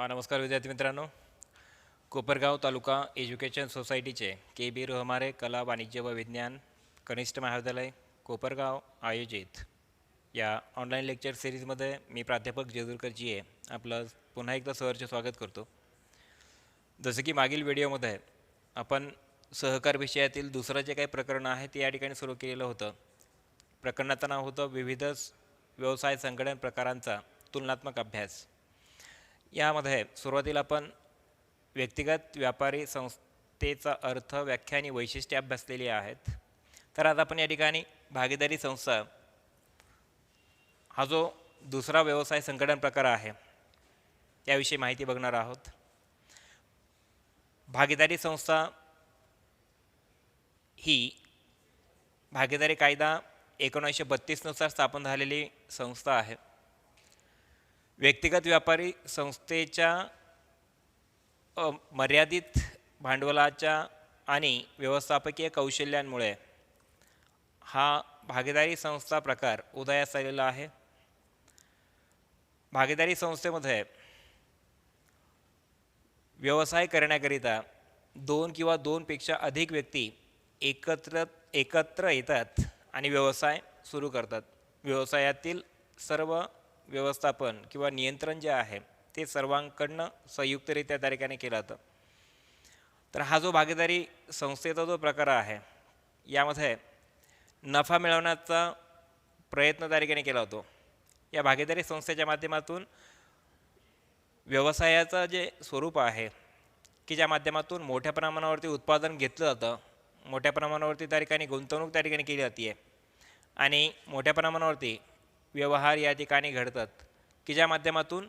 नमस्कार विद्यार्थी मित्रांनो. कोपरगाव तालुका एज्युकेशन सोसायटीचे के बी रहमारे कला वाणिज्य व विज्ञान कनिष्ठ महाविद्यालय कोपरगाव आयोजित या ऑनलाईन लेक्चर सिरीजमध्ये मी प्राध्यापक जेजुरकर जी आहे आपलं पुन्हा एकदा सहर्ष स्वागत करतो. जसं की मागील व्हिडिओमध्ये आपण सहकार विषयातील दुसरं जे काही प्रकरण आहे ते या ठिकाणी सुरू केलेलं होतं. प्रकरणाचं नाव होतं विविध व्यवसाय संघटन प्रकारांचा तुलनात्मक अभ्यास. यामध्ये सुरुवातीला आपण व्यक्तिगत व्यापारी संस्थेचा अर्थ, व्याख्या आणि वैशिष्ट्ये अभ्यासलेली आहेत. तर आता आपण या ठिकाणी भागीदारी संस्था हा जो दुसरा व्यवसाय संघटन प्रकार आहे याविषयी माहिती बघणार आहोत. भागीदारी संस्था ही भागीदारी कायदा 1932 नुसार स्थापन झालेली संस्था आहे. व्यक्तिगत व्यापारी संस्थेच्या मर्यादित भांडवलाच्या आणि व्यवस्थापकीय कौशल्यांमुळे हा भागीदारी संस्था प्रकार उदयास आलेला आहे. भागीदारी संस्थेमध्ये व्यवसाय करण्याकरिता 2 किंवा 2 पेक्षा अधिक व्यक्ती एकत्र येतात आणि व्यवसाय सुरू करतात. व्यवसायातील सर्व व्यवस्थापन किंवा नियंत्रण जे आहे ते सर्वांकडनं संयुक्तरित्या त्या ठिकाणी केलं जातं. तर हा जो भागीदारी संस्थेचा जो प्रकार आहे यामध्ये नफा मिळवण्याचा प्रयत्न त्या ठिकाणी केला होतो. या भागीदारी संस्थेच्या माध्यमातून व्यवसायाचं जे स्वरूप आहे की ज्या माध्यमातून मोठ्या प्रमाणावरती उत्पादन घेतलं जातं, मोठ्या प्रमाणावरती त्या ठिकाणी गुंतवणूक त्या ठिकाणी केली जाते आणि मोठ्या प्रमाणावरती व्यवहार या ठिकाणी घडतात की ज्या माध्यमातून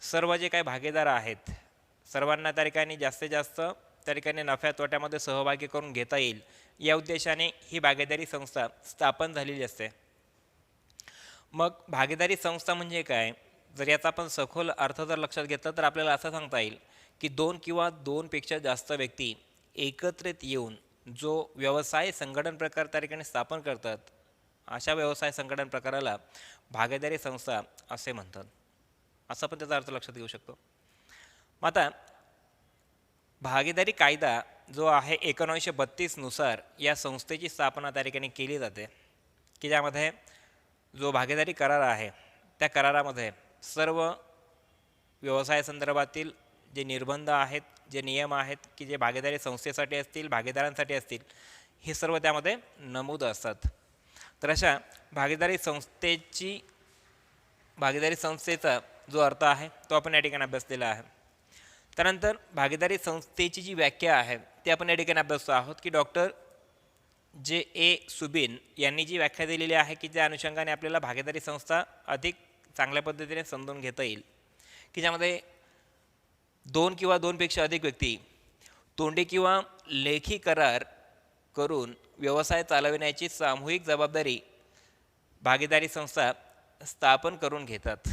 सर्व जे काही भागीदार आहेत सर्वांना त्या ठिकाणी जास्तीत जास्त त्या ठिकाणी नफ्या तोट्यामध्ये सहभागी करून घेता येईल या उद्देशाने ही भागीदारी संस्था स्थापन झालेली असते. मग भागीदारी संस्था म्हणजे काय, जर याचा आपण सखोल अर्थ जर लक्षात घेतला तर आपल्याला असं सांगता येईल की 2 किंवा 2 पेक्षा जास्त व्यक्ती एकत्रित येऊन जो व्यवसाय संघटन प्रकार त्या ठिकाणी स्थापन करतात अशा व्यवसाय संघटन प्रकाराला भागीदारी संस्था असे म्हणतात. असं पण त्याचा अर्थ लक्षात घेऊ शकतो. मग आता भागीदारी कायदा जो आहे 1932 नुसार या संस्थेची स्थापना त्या ठिकाणी केली जाते की ज्यामध्ये जो भागीदारी करार आहे त्या करारामध्ये सर्व व्यवसाय संदर्भातील जे निर्बंध आहेत, जे नियम आहेत की जे भागीदारी संस्थेसाठी असतील, भागीदारांसाठी असतील, हे सर्व त्यामध्ये नमूद असतात. तर अशा भागीदारी संस्थेचा जो अर्थ आहे तो आपण या ठिकाणी अभ्यासलेला आहे. त्यानंतर भागीदारी संस्थेची जी व्याख्या आहे ती आपण या ठिकाणी अभ्यासतो आहोत की डॉक्टर जे ए सुबिन यांनी जी व्याख्या दिलेली आहे की त्या अनुषंगाने आपल्याला भागीदारी संस्था अधिक चांगल्या पद्धतीने समजून घेता येईल की ज्यामध्ये 2 किंवा 2 पेक्षा अधिक व्यक्ती तोंडी किंवा लेखी करार करून व्यवसाय चालविण्याची सामूहिक जबाबदारी भागीदारी संस्था स्थापन करून घेतात.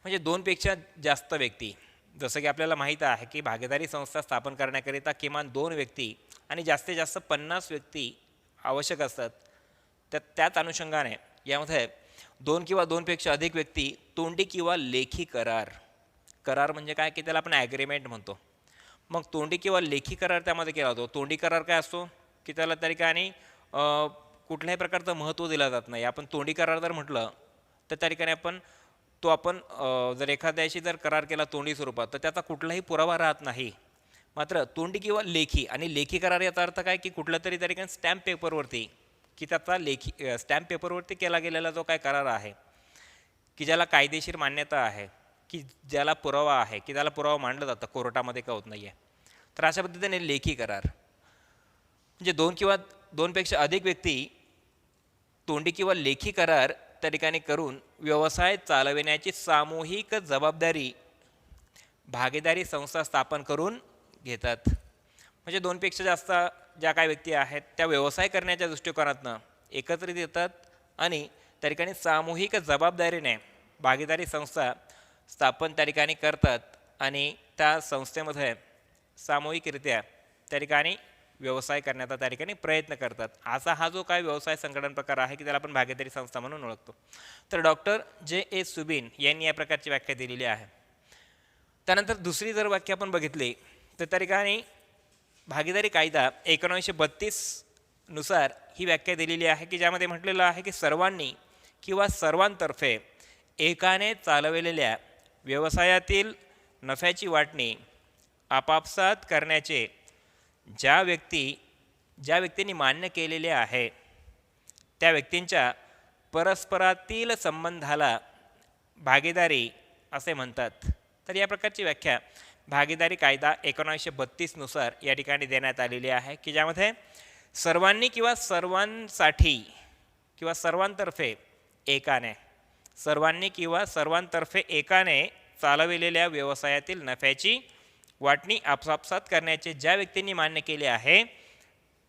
म्हणजे 2 पेक्षा जास्त व्यक्ती, जसं की आपल्याला माहीत आहे की भागीदारी संस्था स्थापन करण्याकरिता किमान 2 व्यक्ती आणि जास्तीत जास्त 50 व्यक्ती आवश्यक असतात. त्याच अनुषंगाने यामध्ये 2 किंवा 2 पेक्षा अधिक व्यक्ती तोंडी किंवा लेखी करार म्हणजे काय की त्याला आपण ॲग्रीमेंट म्हणतो. मग तोंडी किंवा लेखी करार त्यामध्ये केला जातो. तोंडी करार काय असतो की त्याला त्या ठिकाणी कुठल्याही प्रकारचं महत्त्व दिलं जात नाही. आपण तोंडी करार जर म्हटलं तर त्या ठिकाणी आपण जर एखाद्याशी जर करार केला तोंडी स्वरूपात तर त्याचा कुठलाही पुरावा राहत नाही. मात्र तोंडी किंवा लेखी आणि लेखी करार याचा अर्थ काय की कुठल्या तरी त्या ठिकाणी स्टॅम्प पेपरवरती की त्याचा स्टॅम्प पेपरवरती केला गेलेला जो काय करार आहे की ज्याला कायदेशीर मान्यता आहे, की ज्याला पुरावा आहे, की त्याला पुरावा मांडला जातं, कोर्टामध्ये का होत नाही आहे. तर अशा पद्धतीने लेखी करार म्हणजे 2 किंवा 2 पेक्षा अधिक व्यक्ती तोंडी किंवा लेखी करार त्या ठिकाणी करून व्यवसाय चालविण्याची सामूहिक जबाबदारी भागीदारी संस्था स्थापन करून घेतात. म्हणजे 2 पेक्षा जास्त ज्या काही व्यक्ती आहेत त्या व्यवसाय करण्याच्या दृष्टिकोनातनं एकत्रित येतात आणि त्या ठिकाणी सामूहिक जबाबदारीने भागीदारी संस्था स्थापन त्या ठिकाणी करतात आणि त्या संस्थेमध्ये सामूहिकरित्या त्या ठिकाणी व्यवसाय करण्याचा त्या ठिकाणी प्रयत्न करतात. असा हा जो काय व्यवसाय संघटन प्रकार आहे की त्याला आपण भागीदारी संस्था म्हणून ओळखतो. तर डॉक्टर जे ए सुबिन यांनी या प्रकारची व्याख्या दिलेली आहे. त्यानंतर दुसरी जर वाक्य आपण बघितली तर त्या ठिकाणी भागीदारी कायदा 1932 नुसार ही व्याख्या दिलेली आहे की ज्यामध्ये म्हटलेलं आहे की सर्वांनी किंवा सर्वांतर्फे एकाने चालवलेल्या व्यवसायातील नफ्याची वाटणी आपापसात करण्याचे ज्या व्यक्तींनी मान्य केलेले आहे त्या व्यक्तींच्या परस्परातील संबंधाला भागीदारी असे म्हणतात. तर या प्रकारची व्याख्या भागीदारी कायदा 1932 नुसार या ठिकाणी देण्यात आलेली आहे की ज्यामध्ये सर्वांनी किंवा सर्वांसाठी किंवा सर्वांतर्फे एकाने चालविलेल्या व्यवसायातील नफ्याची वाटणी आपापसात करण्याचे ज्या व्यक्तींनी मान्य केले आहे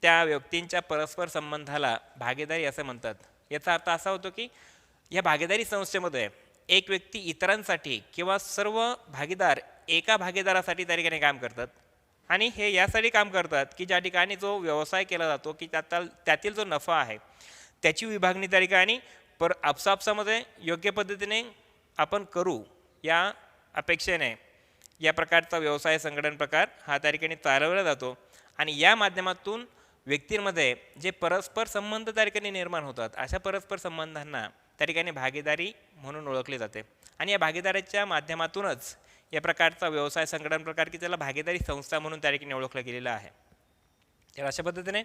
त्या व्यक्तींच्या परस्पर संबंधाला भागीदारी असे म्हणतात. याचा अर्थ असा होतो की या भागीदारी संस्थेमध्ये एक व्यक्ती इतरांसाठी किंवा सर्व भागीदार एका भागीदारासाठी त्या ठिकाणी काम करतात आणि हे यासाठी काम करतात की ज्या ठिकाणी जो व्यवसाय केला जातो की त्यातील जो नफा आहे त्याची विभागणी त्या ठिकाणी आपसामध्ये योग्य पद्धतीने आपण करू या अपेक्षेने या प्रकारचा व्यवसाय संघटन प्रकार हा त्या ठिकाणी चालवला जातो आणि या माध्यमातून व्यक्तींमध्ये जे परस्पर संबंध त्या ठिकाणी निर्माण होतात अशा परस्पर संबंधांना त्या ठिकाणी भागीदारी म्हणून ओळखले जाते आणि या भागीदारीच्या माध्यमातूनच या प्रकारचा व्यवसाय संघटन प्रकार की त्याला भागीदारी संस्था म्हणून त्या ठिकाणी ओळखलं गेलेलं आहे. तर अशा पद्धतीने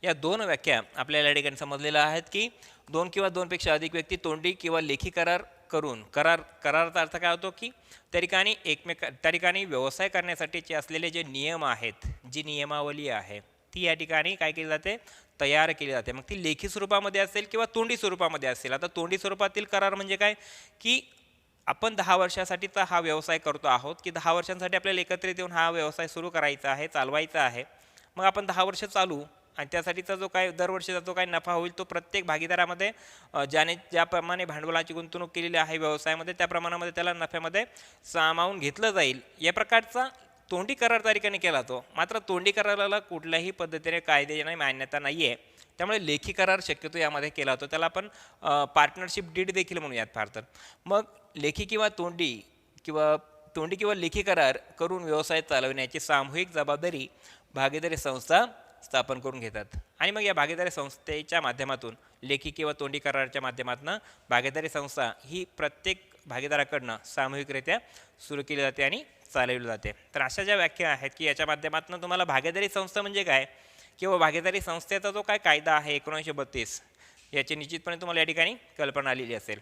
या दोन व्याख्या आपल्याला या ठिकाणी समजलेल्या आहेत की दोन किंवा दोनपेक्षा अधिक व्यक्ती तोंडी किंवा लेखी करार करून कराराचा अर्थ काय होतो की त्या ठिकाणी व्यवसाय करण्यासाठीचे असलेले जे नियम आहेत जी नियमावली आहे ती या ठिकाणी काय केली जाते तयार केली जाते. मग ती लेखी स्वरूपामध्ये असेल किंवा तोंडी स्वरूपामध्ये असेल. आता तोंडी स्वरूपातील करार म्हणजे काय की आपण 10 वर्षासाठीचा हा व्यवसाय करतो आहोत की 10 वर्षांसाठी आपल्याला एकत्रित येऊन हा व्यवसाय सुरू करायचा आहे चालवायचा आहे. मग आपण 10 वर्ष चालू आणि त्यासाठीचा जो काय दरवर्षीचा जो काय नफा होईल तो प्रत्येक भागीदारामध्ये ज्याप्रमाणे भांडवलाची गुंतवणूक केलेली आहे व्यवसायामध्ये त्या प्रमाणामध्ये त्याला नफ्यामध्ये सामावून घेतलं जाईल. या प्रकारचा तोंडी करार त्या ठिकाणी केला जातो. मात्र तोंडी कराराला कुठल्याही पद्धतीने कायद्याने मान्यता नाही आहे त्यामुळे लेखी करार शक्यतो यामध्ये केला जातो. त्याला आपण पार्टनरशिप डीड देखील म्हणूयात फार तर. मग लेखी किंवा लेखी करार करून व्यवसाय चालवण्याची सामूहिक जबाबदारी भागीदारी संस्था स्थापन करून घेतात आणि मग या भागीदारी संस्थेच्या माध्यमातून लेखी किंवा तोंडी कराराच्या माध्यमातून भागीदारी संस्था ही प्रत्येक भागीदाराकडनं सामूहिकरित्या सुरू केली जाते आणि चालवली जाते. तर अशा ज्या व्याख्या आहेत की याच्या माध्यमातून तुम्हाला भागीदारी संस्था म्हणजे काय किंवा भागीदारी संस्थेचा जो काय कायदा आहे 1932 याची निश्चितपणे तुम्हाला या ठिकाणी कल्पना आलेली असेल.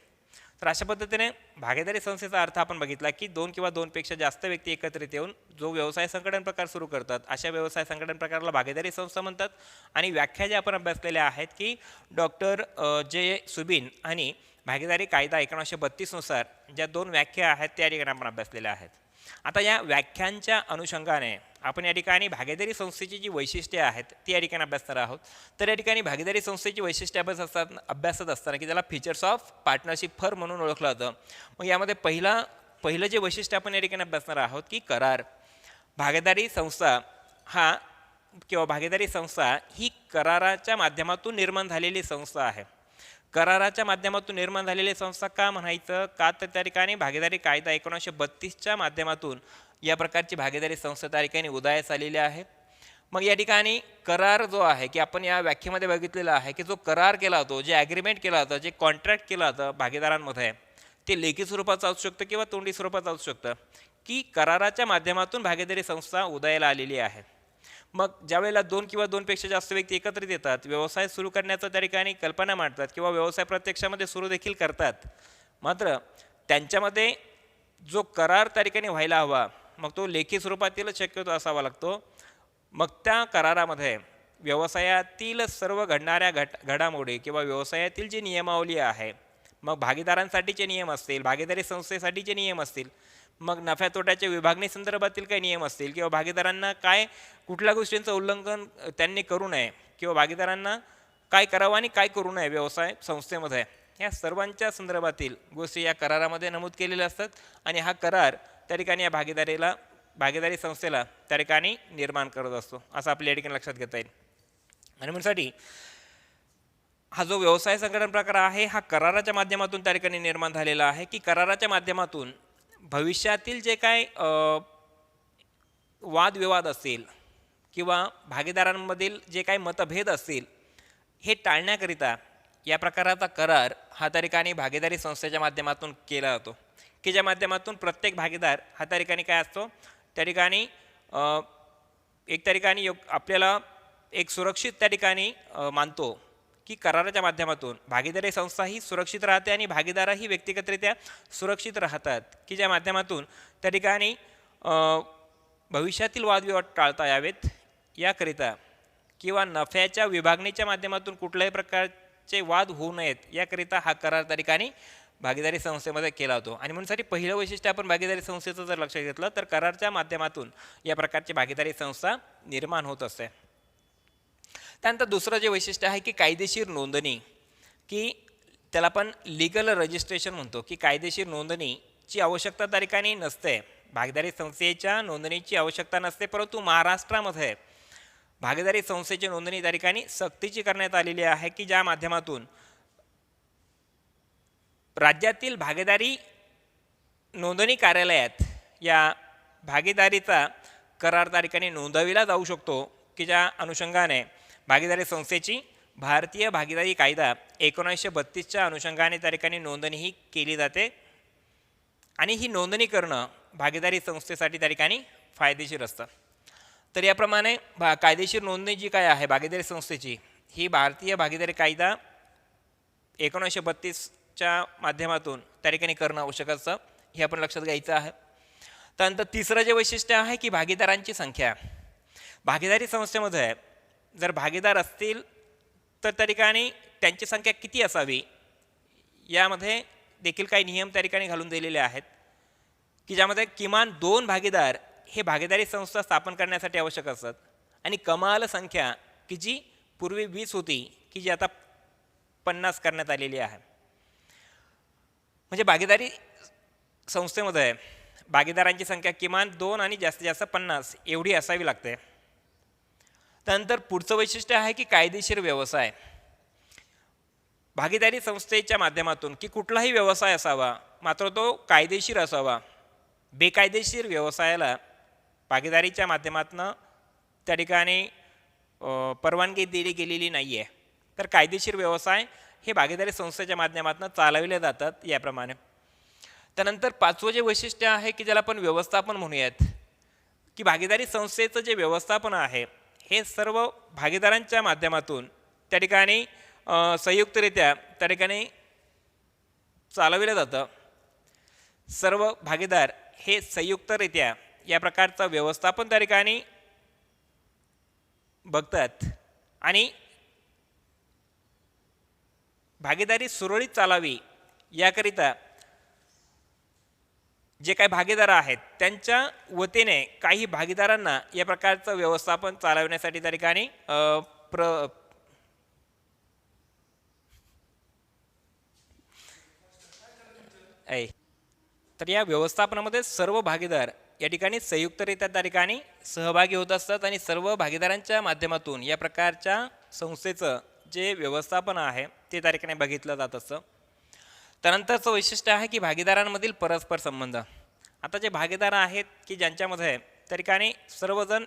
तर अशा पद्धतीने भागीदारी संस्थेचा अर्थ आपण बघितला की दोन किंवा दोनपेक्षा जास्त व्यक्ती एकत्रित येऊन जो व्यवसाय संघटन प्रकार सुरू करतात अशा व्यवसाय संघटन प्रकाराला भागीदारी संस्था म्हणतात. आणि व्याख्या ज्या आपण अभ्यासलेल्या आहेत की डॉक्टर जे सुबिन आणि भागीदारी कायदा 1932 नुसार ज्या दोन व्याख्या आहेत त्या ठिकाणी आपण अभ्यासलेल्या आहेत. आता या व्याख्यांच्या अनुषंगाने आपण या ठिकाणी भागीदारी संस्थेची जी वैशिष्ट्ये आहेत ती या ठिकाणी अभ्यासणार आहोत. तर या ठिकाणी भागीदारी संस्थेची वैशिष्ट्ये अभ्यासत असताना की त्याला फीचर्स ऑफ पार्टनरशिप फर्म म्हणून ओळखलं जातं. मग यामध्ये पहिलं जे वैशिष्ट्य आपण या ठिकाणी अभ्यासणार आहोत की करार. भागीदारी संस्था ही कराराच्या माध्यमातून निर्माण झालेली संस्था आहे. कराराच्या माध्यमातून निर्माण झालेली संस्था का म्हणायचं का तर त्या ठिकाणी भागीदारी कायदा 1932च्या माध्यमातून या प्रकारची भागीदारी संस्था त्या ठिकाणी उदयास आलेली आहे. मग या ठिकाणी करार जो आहे की आपण या व्याख्येमध्ये बघितलेला आहे की जो करार केला होतो जे ॲग्रीमेंट केला होता जे कॉन्ट्रॅक्ट केला होता भागीदारांमध्ये ते लेखी स्वरूपाचं असू शकतं किंवा तोंडी स्वरूपाचं असू शकतं की कराराच्या माध्यमातून भागीदारी संस्था उदयाला आलेली आहे. मग ज्यावेळेला दोन किंवा दोनपेक्षा जास्त व्यक्ती एकत्रित येतात व्यवसाय सुरू करण्याचं त्या ठिकाणी कल्पना मांडतात किंवा व्यवसाय प्रत्यक्षामध्ये सुरू देखील करतात. मात्र त्यांच्यामध्ये जो करार त्या ठिकाणी व्हायला हवा मग तो लेखी स्वरूपातीलच शक्यतो असावा लागतो. मग त्या करारामध्ये व्यवसायातील सर्व घडणाऱ्या घडामोडी किंवा व्यवसायातील जी नियमावली आहे मग भागीदारांसाठीचे नियम असतील भागीदारी संस्थेसाठीचे नियम असतील मग नफ्या तोट्याच्या विभागणी संदर्भातील काही नियम असतील किंवा भागीदारांना कुठल्या गोष्टींचं उल्लंघन त्यांनी करू नये किंवा भागीदारांना काय करावं आणि काय करू नये व्यवसाय संस्थेमध्ये या सर्वांच्या संदर्भातील गोष्टी या करारामध्ये नमूद केलेल्या असतात आणि हा करार त्या ठिकाणी या भागीदारी संस्थेला त्या ठिकाणी निर्माण करत असतो असं आपल्या या ठिकाणी लक्षात घेता येईल. आणि म्हणून हा जो व्यवसाय संघटन प्रकार आहे हा कराराच्या माध्यमातून त्या ठिकाणी निर्माण झालेला आहे की कराराच्या माध्यमातून भविष्यातील जे काय वादविवाद असतील किंवा भागीदारांमधील जे काही मतभेद असतील हे टाळण्याकरिता या प्रकाराचा करार हा त्या ठिकाणी भागीदारी संस्थेच्या माध्यमातून केला जातो, की ज्या माध्यमातून प्रत्येक भागीदार हा त्या ठिकाणी काय असतो, त्या ठिकाणी एक त्या ठिकाणी आपल्याला एक सुरक्षित त्या ठिकाणी मानतो की कराराच्या माध्यमातून भागीदारी संस्था ही सुरक्षित राहते आणि भागीदारही व्यक्तिगतरित्या सुरक्षित राहतात, की ज्या माध्यमातून त्या ठिकाणी भविष्यातील वादविवाद टाळता यावेत याकरिता किंवा नफ्याच्या विभागणीच्या माध्यमातून कुठल्याही प्रकारचे वाद होऊ नयेत याकरिता हा करार त्या ठिकाणी भागीदारी संस्थेमध्ये केला होतो. आणि म्हणूनसाठी पहिलं वैशिष्ट्य आपण भागीदारी संस्थेचं जर लक्षात घेतलं तर कराराच्या माध्यमातून या प्रकारची भागीदारी संस्था निर्माण होत असते. त्यानंतर दुसरं जे वैशिष्ट्य आहे की कायदेशीर नोंदणी, की त्याला आपण लीगल रजिस्ट्रेशन म्हणतो, की कायदेशीर नोंदणीची आवश्यकता त्या ठिकाणी नसते. भागीदारी संस्थेच्या नोंदणीची आवश्यकता नसते, परंतु महाराष्ट्रामध्ये भागीदारी संस्थेची नोंदणी त्या ठिकाणी सक्तीची करण्यात आलेली आहे, की ज्या माध्यमातून राज्यातील भागीदारी नोंदणी कार्यालयात या भागीदारीचा करार त्या ठिकाणी नोंदविला जाऊ शकतो, की ज्या अनुषंगाने भागीदारी संस्थेची भारतीय भागीदारी कायदा 1932च्या अनुषंगाने त्या ठिकाणी नोंदणीही केली जाते आणि ही नोंदणी करणं भागीदारी संस्थेसाठी त्या ठिकाणी फायदेशीर असतं. तर याप्रमाणे कायदेशीर नोंदणी जी काय आहे भागीदारी संस्थेची ही भारतीय भागीदारी कायदा 1932च्या माध्यमातून त्या ठिकाणी करणं आवश्यक असतं, हे आपण लक्षात घ्यायचं आहे. त्यानंतर तिसरं जे वैशिष्ट्य आहे की भागीदारांची संख्या. भागीदारी संस्थेमध्ये जर भागीदार असतील तर त्या ठिकाणी त्यांची संख्या किती असावी यामध्ये देखील काही नियम त्या ठिकाणी घालून दिलेले आहेत, की ज्यामध्ये किमान 2 भागीदार हे भागीदारी संस्था स्थापन करण्यासाठी आवश्यक असतात आणि कमाल संख्या की जी पूर्वी 20 होती की जी आता 50 करण्यात आलेली आहे. म्हणजे भागीदारी संस्थेमध्ये भागीदारांची संख्या किमान 2 आणि जास्तीत जास्त 50 एवढी असावी लागते. त्यानंतर पुढचं वैशिष्ट्य आहे की कायदेशीर व्यवसाय. भागीदारी संस्थेच्या माध्यमातून की कुठलाही व्यवसाय असावा मात्र तो कायदेशीर असावा. बेकायदेशीर व्यवसायाला भागीदारीच्या माध्यमातून त्या ठिकाणी परवानगी दिली गेलेली नाही आहे. तर कायदेशीर व्यवसाय हे भागीदारी संस्थेच्या माध्यमातून चालविले जातात याप्रमाणे. त्यानंतर पाचवं जे वैशिष्ट्य आहे की ज्याला आपण व्यवस्थापन म्हणूयात, की भागीदारी संस्थेचं जे व्यवस्थापन आहे हे सर्व भागीदारांच्या माध्यमातून त्या ठिकाणी संयुक्तरित्या त्या ठिकाणी चालविलं जातं. सर्व भागीदार हे संयुक्तरित्या या प्रकारचं व्यवस्थापन त्या ठिकाणी बघतात आणि भागीदारी सुरळीत चालावी याकरिता जे काही भागीदार आहेत त्यांच्या वतीने काही भागीदारांना या प्रकारचं व्यवस्थापन चालवण्यासाठी त्या ठिकाणी तर या व्यवस्थापनामध्ये सर्व भागीदार या ठिकाणी संयुक्तरित्या त्या ठिकाणी सहभागी होत असतात आणि सर्व भागीदारांच्या माध्यमातून या प्रकारच्या संस्थेचं जे व्यवस्थापन आहे ते त्या ठिकाणी बघितलं जात असतं. त्यानंतरचं वैशिष्ट्य आहे की भागीदारांमधील परस्पर संबंध. आता जे भागीदार आहेत की ज्यांच्यामध्ये त्या ठिकाणी सर्वजण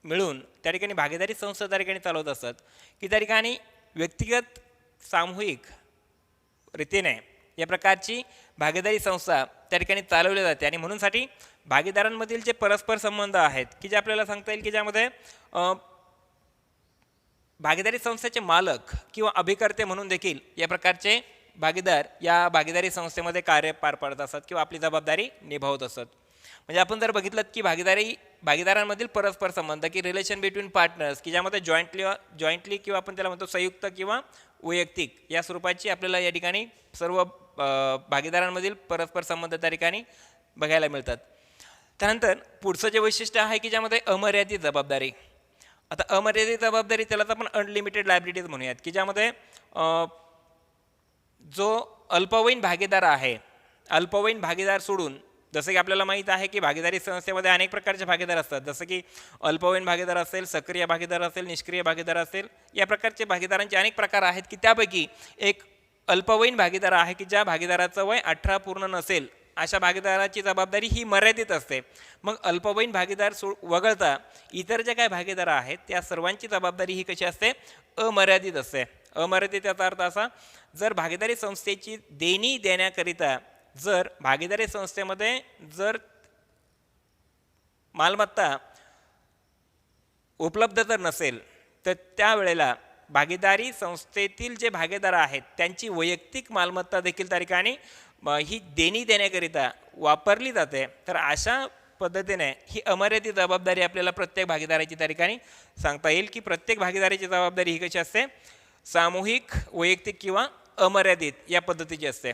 मिळून त्या ठिकाणी भागीदारी संस्था त्या ठिकाणी चालवत असतात, की त्या ठिकाणी व्यक्तिगत सामूहिक रीतीने या प्रकारची भागीदारी संस्था त्या ठिकाणी चालवली जाते. आणि म्हणूनसाठी भागीदारांमधील जे परस्पर संबंध आहेत की जे आपल्याला सांगता येईल की ज्यामध्ये भागीदारी संस्थेचे मालक किंवा अभिकर्ते म्हणून देखील या प्रकारचे भागीदार या भागीदारी संस्थेमध्ये कार्य पार पाडत असतात किंवा आपली जबाबदारी निभावत असतात. म्हणजे आपण जर बघितलं की भागीदारांमधील परस्पर संबंध की रिलेशन बिटवीन पार्टनर्स की ज्यामध्ये जॉईंटली किंवा आपण त्याला म्हणतो संयुक्त किंवा वैयक्तिक या स्वरूपाची आपल्याला या ठिकाणी सर्व भागीदारांमधील परस्पर संबंध त्या ठिकाणी बघायला मिळतात. त्यानंतर पुढचं जे वैशिष्ट्य आहे की ज्यामध्ये अमर्यादित जबाबदारी. आता अमर्यादित जबाबदारी त्यालाच आपण अनलिमिटेड लायबिलिटीज म्हणूयात, की ज्यामध्ये जो अल्पवयीन भागीदार आहे, अल्पवयीन भागीदार सोडून जसं की आपल्याला माहीत आहे की भागीदारी संस्थेमध्ये अनेक प्रकारचे भागीदार असतात, जसं की अल्पवयीन भागीदार असेल, सक्रिय भागीदार असेल, निष्क्रिय भागीदार असेल, या प्रकारचे भागीदारांचे अनेक प्रकार आहेत की त्यापैकी एक अल्पवयीन भागीदार आहे की ज्या भागीदाराचं वय 18 पूर्ण नसेल अशा भागीदाराची जबाबदारी ही मर्यादित असते. मग अल्पवयीन भागीदार वगळता इतर जे काही भागीदार आहेत त्या सर्वांची जबाबदारी ही कशी असते, अमर्यादित असते. अमर्यादित याचा अर्थ असा, जर भागीदारी संस्थेची देणी देण्याकरिता जर भागीदारी संस्थेमध्ये जर मालमत्ता उपलब्ध जर नसेल तर त्यावेळेला भागीदारी संस्थेतील जे भागीदार आहेत त्यांची वैयक्तिक मालमत्ता देखील त्या ठिकाणी ही देणी देण्याकरिता वापरली जाते. तर अशा पद्धतीने ही अमर्यादित जबाबदारी आपल्याला प्रत्येक भागीदाराची त्या ठिकाणी सांगता येईल की प्रत्येक भागीदाराची जबाबदारी ही कशी असते, सामूहिक, वैयक्तिक किंवा अमर्यादित या पद्धतीची असते.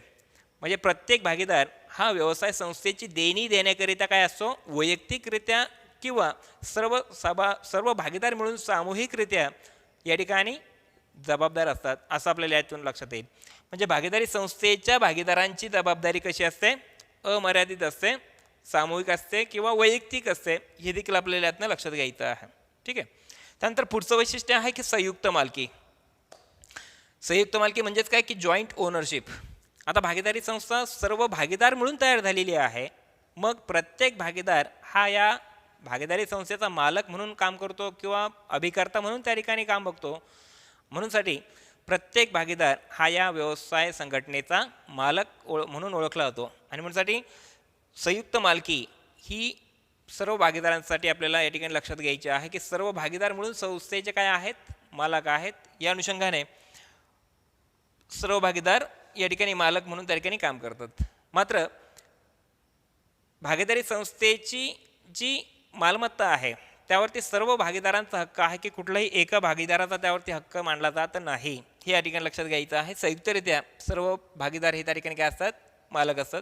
म्हणजे प्रत्येक भागीदार हा व्यवसाय संस्थेची देणी देण्याकरिता काय असतो, वैयक्तिकरित्या किंवा सर्व भागीदार मिळून सामूहिकरित्या या ठिकाणी जबाबदार असतात असं आपल्याला यातून लक्षात येईल. म्हणजे भागीदारी संस्थेच्या भागीदारांची जबाबदारी कशी असते, अमर्यादित असते, सामूहिक असते किंवा वैयक्तिक असते, हे देखील आपल्याला यातनं लक्षात घ्यायचं आहे. ठीक आहे. त्यानंतर पुढचं वैशिष्ट्य आहे की संयुक्त मालकी. संयुक्त मालकी म्हणजेच काय की जॉईंट ओनरशिप. आता भागीदारी संस्था सर्व भागीदार मिळून तयार झालेली आहे. मग प्रत्येक भागीदार हा या भागीदारी संस्थेचा मालक म्हणून काम करतो किंवा अभिकर्ता म्हणून त्या ठिकाणी काम बघतो. म्हणूनसाठी प्रत्येक भागीदार हा या व्यवसाय संघटनेचा मालक म्हणून ओळखला जातो. आणि म्हणूनसाठी संयुक्त मालकी ही सर्व भागीदारांसाठी आपल्याला या ठिकाणी लक्षात घ्यायची आहे की सर्व भागीदार मिळून संस्थेचे काय आहेत, मालक आहेत. या अनुषंगाने सर्व भागीदार या ठिकाणी मालक म्हणून त्या ठिकाणी काम करतात. मात्र भागीदारी संस्थेची जी मालमत्ता आहे त्यावरती सर्व भागीदारांचा हक्क आहे की कुठल्याही एका भागीदाराचा त्यावरती हक्क मानला जात नाही, हे या ठिकाणी लक्षात घ्यायचं आहे. संयुक्तरित्या सर्व भागीदार हे त्या ठिकाणी काय असतात, मालक असतात.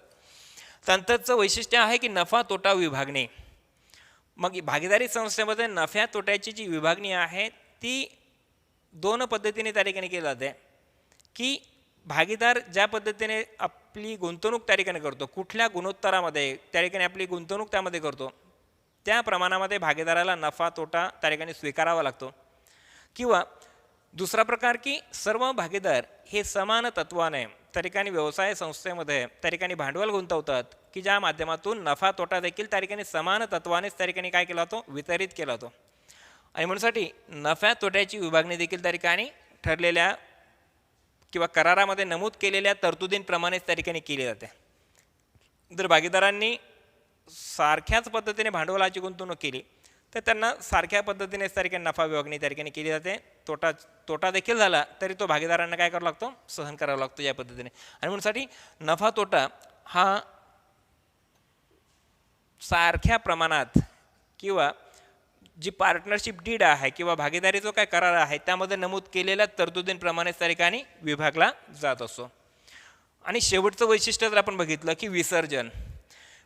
तंत्रचं वैशिष्ट्य आहे की नफा तोटा विभागणी. मग भागीदारी संस्थेमध्ये नफ्या तोट्याची जी विभागणी आहे ती दोन पद्धतीने त्या ठिकाणी केली जाते. की भागीदार ज्या पद्धतीने आपली गुंतवणूक त्या ठिकाणी करतो, कुठल्या गुणोत्तरामध्ये त्या ठिकाणी आपली गुंतवणूक त्यामध्ये करतो, त्या प्रमाणामध्ये भागीदाराला नफा तोटा त्या ठिकाणी स्वीकारावा लागतो. किंवा दुसरा प्रकार की सर्व भागीदार हे समान तत्वाने त्या ठिकाणी व्यवसाय संस्थेमध्ये त्या ठिकाणी भांडवल गुंतवतात की ज्या माध्यमातून नफा तोटा देखील त्या ठिकाणी समान तत्वानेच त्या ठिकाणी काय केला जातो, वितरित केला जातो. आणि म्हणूनसाठी नफ्या तोट्याची विभागणी देखील त्या ठिकाणी ठरलेल्या किंवा करारामध्ये नमूद केलेल्या तरतुदींप्रमाणेच त्या ठिकाणी केली जाते. जर भागीदारांनी सारख्याच पद्धतीने भांडवलाची गुंतवणूक केली तर त्यांना सारख्या पद्धतीनेच त्या ठिकाणी नफा विभागणी त्या ठिकाणी केली जाते. तोटा देखील झाला तरी तो भागीदारांना काय करावा लागतो, सहन करावा लागतो या पद्धतीने. आणि म्हणूनसाठी नफा तोटा हा सारख्या प्रमाणात किंवा जी पार्टनरशिप डीड आहे किंवा भागीदारी जो काय करार आहे त्यामध्ये नमूद केलेल्या तरतुदींप्रमाणेच त्या ठिकाणी विभागला जात असतो. आणि शेवटचं वैशिष्ट्य जर आपण बघितलं की विसर्जन.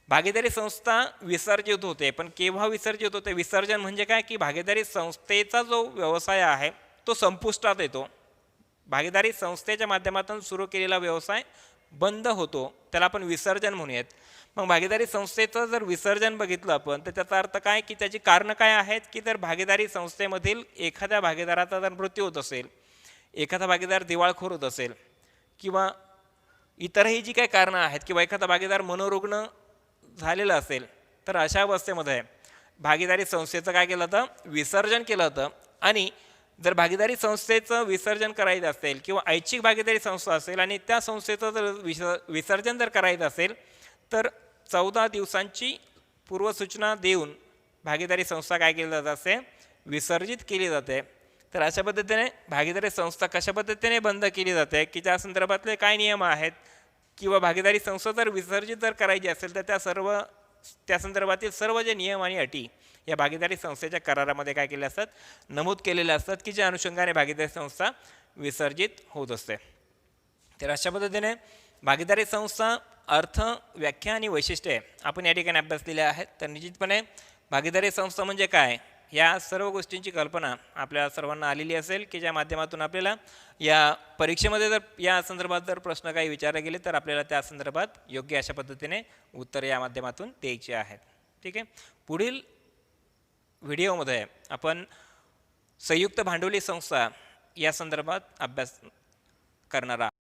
भागीदारी संस्था विसर्जित होते, पण केव्हा विसर्जित होते, विसर्जन म्हणजे काय की भागीदारी संस्थेचा जो व्यवसाय आहे तो संपुष्टात येतो. भागीदारी संस्थेच्या माध्यमातून सुरू केलेला व्यवसाय बंद होतो, त्याला आपण विसर्जन म्हणूयात. मग भागीदारी संस्थेचं जर विसर्जन बघितलं आपण तर त्याचा अर्थ काय की त्याची कारणं काय आहेत की जर भागीदारी संस्थेमधील एखाद्या भागीदाराचा जर मृत्यू होत असेल, एखादा भागीदार दिवाळखोर होत असेल किंवा इतरही जी काही कारणं आहेत किंवा एखादा भागीदार मनोरुग्ण झालेलं असेल तर अशा अवस्थेमध्ये भागीदारी संस्थेचं काय केलं होतं, विसर्जन केलं होतं. आणि जर भागीदारी संस्थेचं विसर्जन करायचं असेल किंवा ऐच्छिक भागीदारी संस्था असेल आणि त्या संस्थेचं जर विसर्जन जर करायचं असेल तर 14 दिवसांची पूर्वसूचना देऊन भागीदारी संस्था काय केली जात असते, विसर्जित केली जाते. तर अशा पद्धतीने भागीदारी संस्था कशा पद्धतीने बंद केली जाते की त्या संदर्भातले काय नियम आहेत किंवा भागीदारी संस्था जर विसर्जित जर करायची असेल तर त्या संदर्भातील सर्व जे नियम आणि अटी या भागीदारी संस्थेच्या करारामध्ये काय केले असतात, नमूद केलेले असतात की ज्या अनुषंगाने भागीदारी संस्था विसर्जित होत असते. तर अशा पद्धतीने भागीदारी संस्था अर्थ, व्याख्या आणि वैशिष्ट्ये आपण या ठिकाणी अभ्यासलेले आहेत. तर निश्चितपणे भागीदारी संस्था म्हणजे काय या सर्व गोष्टींची कल्पना आपल्या सर्वांना आलेली असेल की ज्या माध्यमातून आपल्याला या परीक्षेमध्ये जर या संदर्भात जर प्रश्न काही विचारले गेले तर आपल्याला त्या संदर्भात योग्य अशा पद्धतीने उत्तर या माध्यमातून द्यायचे आहेत. ठीक आहे. पुढील व्हिडिओमध्ये आपण संयुक्त भांडवली संस्था या संदर्भात अभ्यास करणार आहोत.